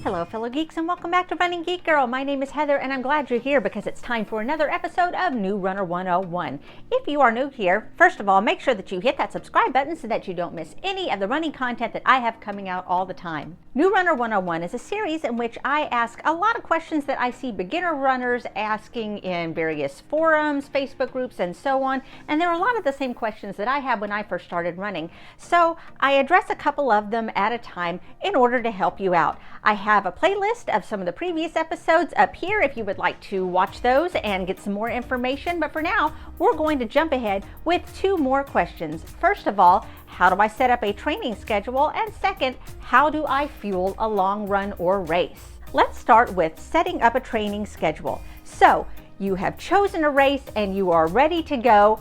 Hello fellow geeks and welcome back to Running Geek Girl. My name is Heather and I'm glad you're here because it's time for another episode of New Runner 101. If you are new here, first of all, make sure that you hit that subscribe button so that you don't miss any of the running content that I have coming out all the time. New Runner 101 is a series in which I ask a lot of questions that I see beginner runners asking in various forums, Facebook groups, and so on. And there are a lot of the same questions that I had when I first started running. So I address a couple of them at a time in order to help you out. I have a playlist of some of the previous episodes up here if you would like to watch those and get some more information. But for now, we're going to jump ahead with two more questions. First of all, how do I set up a training schedule? And second, how do I fuel a long run or race? Let's start with setting up a training schedule. So you have chosen a race and you are ready to go,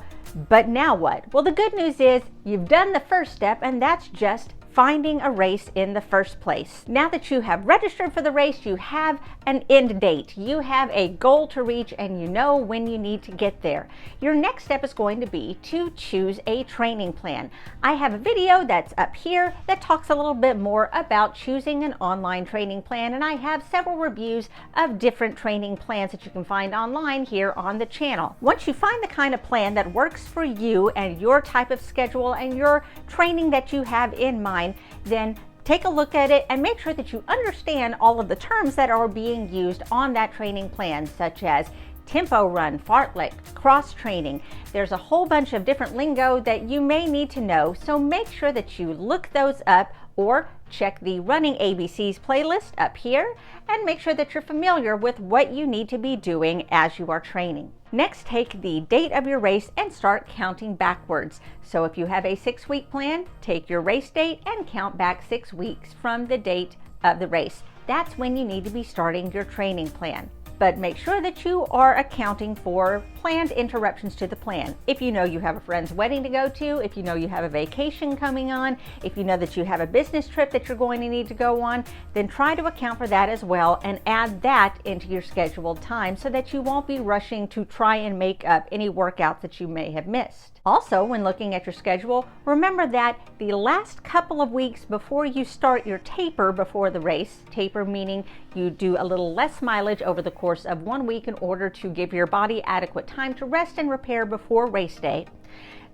but now what? Well, the good news is you've done the first step, and that's just finding a race in the first place. Now that you have registered for the race, you have an end date. You have a goal to reach and you know when you need to get there. Your next step is going to be to choose a training plan. I have a video that's up here that talks a little bit more about choosing an online training plan, and I have several reviews of different training plans that you can find online here on the channel. Once you find the kind of plan that works for you and your type of schedule and your training that you have in mind, then take a look at it and make sure that you understand all of the terms that are being used on that training plan, such as tempo run, fartlek, cross training. There's a whole bunch of different lingo that you may need to know, so make sure that you look those up or check the Running ABCs playlist up here and make sure that you're familiar with what you need to be doing as you are training. Next, take the date of your race and start counting backwards. So if you have a 6-week plan, take your race date and count back 6 weeks from the date of the race. That's when you need to be starting your training plan. But make sure that you are accounting for planned interruptions to the plan. If you know you have a friend's wedding to go to, if you know you have a vacation coming on, if you know that you have a business trip that you're going to need to go on, then try to account for that as well and add that into your scheduled time so that you won't be rushing to try and make up any workouts that you may have missed. Also, when looking at your schedule, remember that the last couple of weeks before you start your taper before the race, taper meaning you do a little less mileage over the course of 1 week in order to give your body adequate time to rest and repair before race day.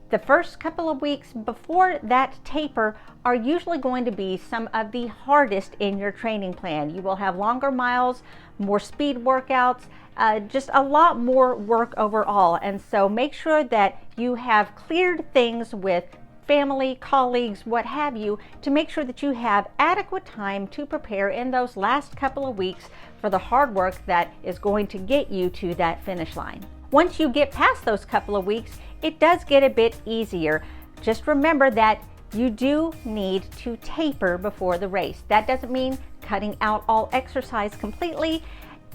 The first couple of weeks before that taper are usually going to be some of the hardest in your training plan. You will have longer miles, more speed workouts, just a lot more work overall. And so make sure that you have cleared things with family, colleagues, what have you, to make sure that you have adequate time to prepare in those last couple of weeks for the hard work that is going to get you to that finish line. Once you get past those couple of weeks, it does get a bit easier. Just remember that you do need to taper before the race. That doesn't mean cutting out all exercise completely.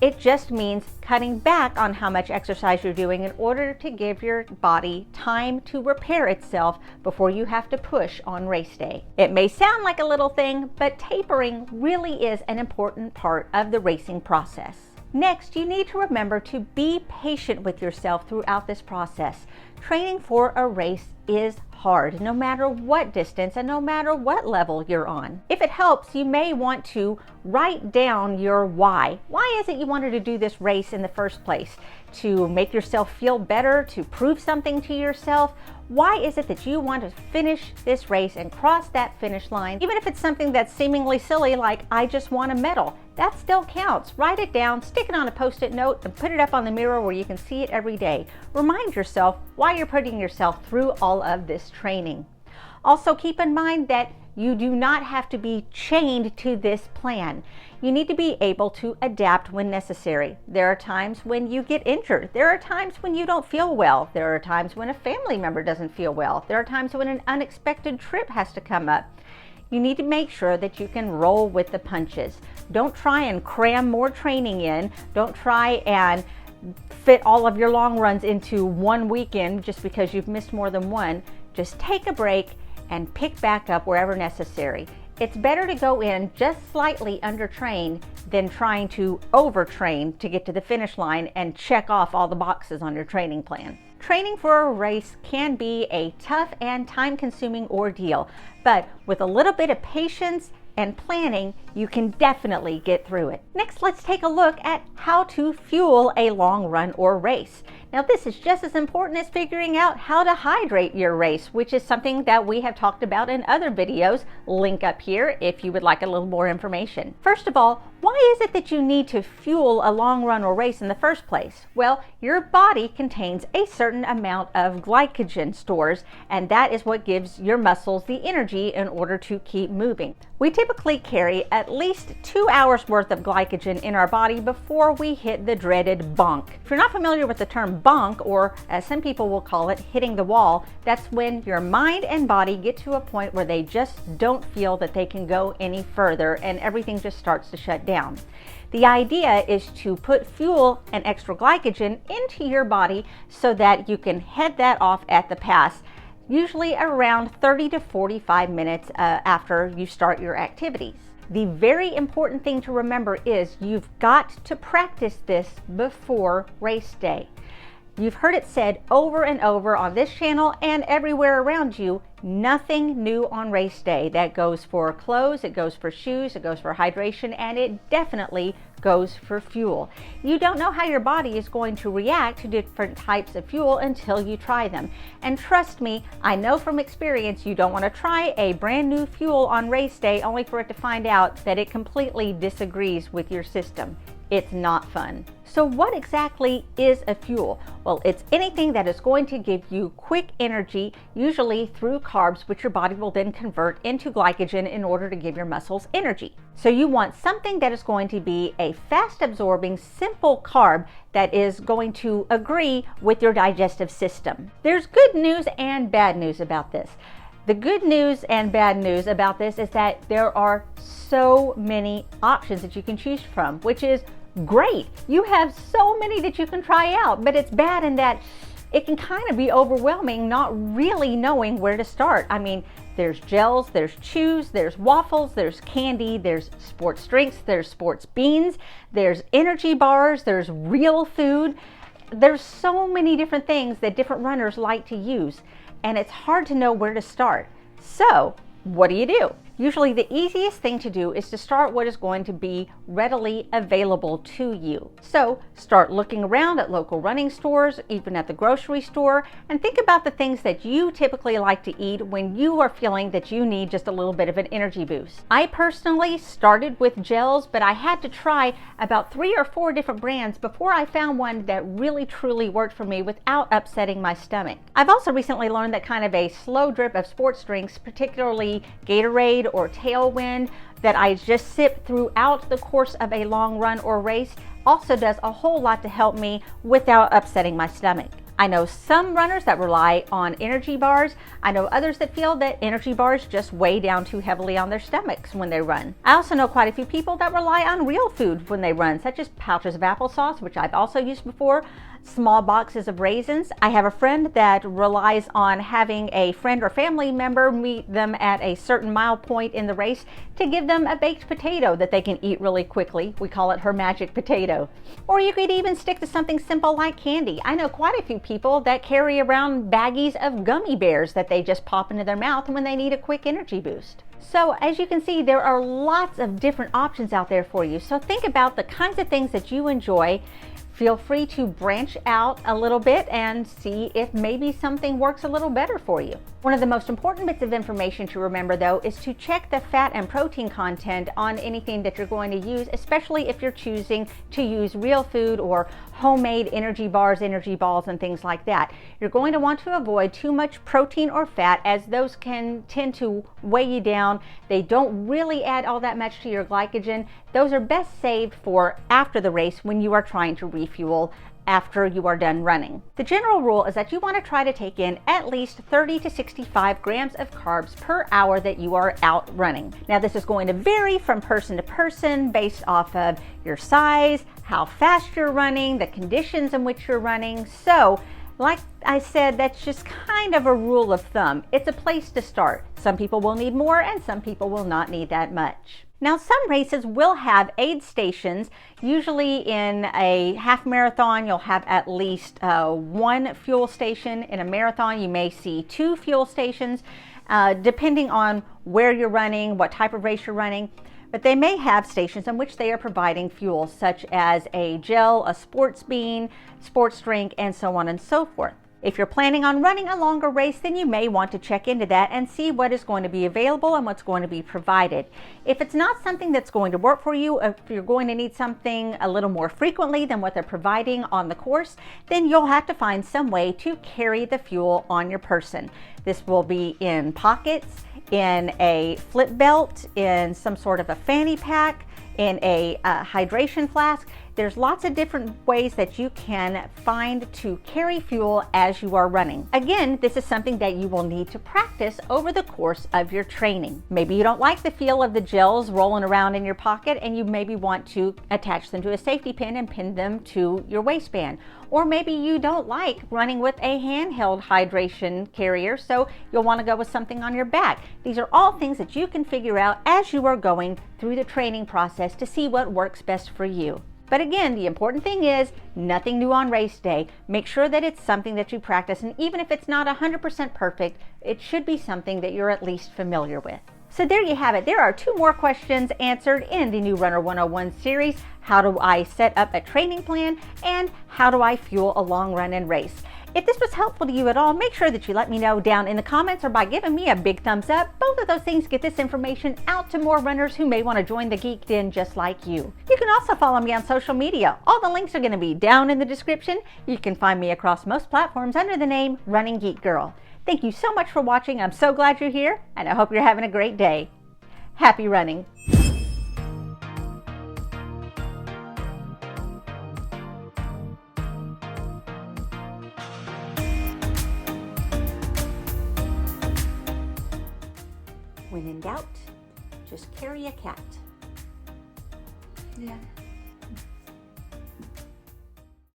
It just means cutting back on how much exercise you're doing in order to give your body time to repair itself before you have to push on race day. It may sound like a little thing, but tapering really is an important part of the racing process. Next, you need to remember to be patient with yourself throughout this process. Training for a race is hard, no matter what distance and no matter what level you're on. If it helps, you may want to write down your why. Why is it you wanted to do this race in the first place? To make yourself feel better, to prove something to yourself? Why is it that you want to finish this race and cross that finish line? Even if it's something that's seemingly silly, like I just want a medal, that still counts. Write it down, stick it on a post-it note, and put it up on the mirror where you can see it every day. Remind yourself why you're putting yourself through all of this training. Also, keep in mind that you do not have to be chained to this plan. You need to be able to adapt when necessary. There are times when you get injured. There are times when you don't feel well. There are times when a family member doesn't feel well. There are times when an unexpected trip has to come up. You need to make sure that you can roll with the punches. Don't try and cram more training in. Don't try and fit all of your long runs into one weekend just because you've missed more than one. Just take a break and pick back up wherever necessary. It's better to go in just slightly undertrained than trying to overtrain to get to the finish line and check off all the boxes on your training plan. Training for a race can be a tough and time-consuming ordeal, but with a little bit of patience and planning, you can definitely get through it. Next, let's take a look at how to fuel a long run or race. Now, this is just as important as figuring out how to hydrate your race, which is something that we have talked about in other videos. Link up here if you would like a little more information. First of all, why is it that you need to fuel a long run or race in the first place? Well, your body contains a certain amount of glycogen stores, and that is what gives your muscles the energy in order to keep moving. We typically carry at least 2 hours worth of glycogen in our body before we hit the dreaded bonk. If you're not familiar with the term bonk, or as some people will call it, hitting the wall, that's when your mind and body get to a point where they just don't feel that they can go any further and everything just starts to shut down. The idea is to put fuel and extra glycogen into your body so that you can head that off at the pass, usually around 30 to 45 minutes after you start your activities. The very important thing to remember is you've got to practice this before race day. You've heard it said over and over on this channel and everywhere around you, nothing new on race day. That goes for clothes, it goes for shoes, it goes for hydration, and it definitely goes for fuel. You don't know how your body is going to react to different types of fuel until you try them. And trust me, I know from experience you don't want to try a brand new fuel on race day only for it to find out that it completely disagrees with your system. It's not fun. So what exactly is a fuel? Well, it's anything that is going to give you quick energy, usually through carbs, which your body will then convert into glycogen in order to give your muscles energy. So you want something that is going to be a fast absorbing, simple carb that is going to agree with your digestive system. There's good news and bad news about this. The good news and bad news about this is that there are so many options that you can choose from, which is great. You have so many that you can try out, but it's bad in that it can kind of be overwhelming not really knowing where to start. I mean, there's gels, there's chews, there's waffles, there's candy, there's sports drinks, there's sports beans, there's energy bars, there's real food. There's so many different things that different runners like to use, and it's hard to know where to start. So what do? Usually the easiest thing to do is to start what is going to be readily available to you. So start looking around at local running stores, even at the grocery store, and think about the things that you typically like to eat when you are feeling that you need just a little bit of an energy boost. I personally started with gels, but I had to try about 3 or 4 different brands before I found one that really truly worked for me without upsetting my stomach. I've also recently learned that kind of a slow drip of sports drinks, particularly Gatorade or Tailwind, that I just sip throughout the course of a long run or race also does a whole lot to help me without upsetting my stomach. I know some runners that rely on energy bars. I know others that feel that energy bars just weigh down too heavily on their stomachs when they run. I also know quite a few people that rely on real food when they run, such as pouches of applesauce, which I've also used before, small boxes of raisins. I have a friend that relies on having a friend or family member meet them at a certain mile point in the race to give them a baked potato that they can eat really quickly. We call it her magic potato. Or you could even stick to something simple like candy. I know quite a few people that carry around baggies of gummy bears that they just pop into their mouth when they need a quick energy boost. So as you can see, there are lots of different options out there for you. So think about the kinds of things that you enjoy. Feel free to branch out a little bit and see if maybe something works a little better for you. One of the most important bits of information to remember, though, is to check the fat and protein content on anything that you're going to use, especially if you're choosing to use real food or homemade energy bars, energy balls, and things like that. You're going to want to avoid too much protein or fat, as those can tend to weigh you down. They don't really add all that much to your glycogen. Those are best saved for after the race when you are trying to refuel after you are done running. The general rule is that you want to try to take in at least 30 to 65 grams of carbs per hour that you are out running. Now, this is going to vary from person to person based off of your size, how fast you're running, the conditions in which you're running. So, like I said, that's just kind of a rule of thumb. It's a place to start. Some people will need more and some people will not need that much. Now, some races will have aid stations. Usually in a half marathon, you'll have at least 1 fuel station. In a marathon, you may see 2 fuel stations. depending on where you're running, what type of race you're running. But they may have stations in which they are providing fuel, such as a gel, a sports bean, sports drink, and so on and so forth. If you're planning on running a longer race, then you may want to check into that and see what is going to be available and what's going to be provided. If it's not something that's going to work for you, if you're going to need something a little more frequently than what they're providing on the course, then you'll have to find some way to carry the fuel on your person. This will be in pockets, in a flip belt, in some sort of a fanny pack, in a hydration flask. There's lots of different ways that you can find to carry fuel as you are running. Again, this is something that you will need to practice over the course of your training. Maybe you don't like the feel of the gels rolling around in your pocket and you maybe want to attach them to a safety pin and pin them to your waistband. Or maybe you don't like running with a handheld hydration carrier, so you'll want to go with something on your back. These are all things that you can figure out as you are going through the training process to see what works best for you. But again, the important thing is nothing new on race day. Make sure that it's something that you practice, and even if it's not 100% perfect, it should be something that you're at least familiar with. So there you have it. There are 2 more questions answered in the new Runner 101 series. How do I set up a training plan, and how do I fuel a long run and race? If this was helpful to you at all, make sure that you let me know down in the comments or by giving me a big thumbs up. Both of those things get this information out to more runners who may want to join the Geek Den just like you. You can also follow me on social media. All the links are going to be down in the description. You can find me across most platforms under the name Running Geek Girl. Thank you so much for watching. I'm so glad you're here, and I hope you're having a great day. Happy running. When in doubt, just carry a cat. Yeah.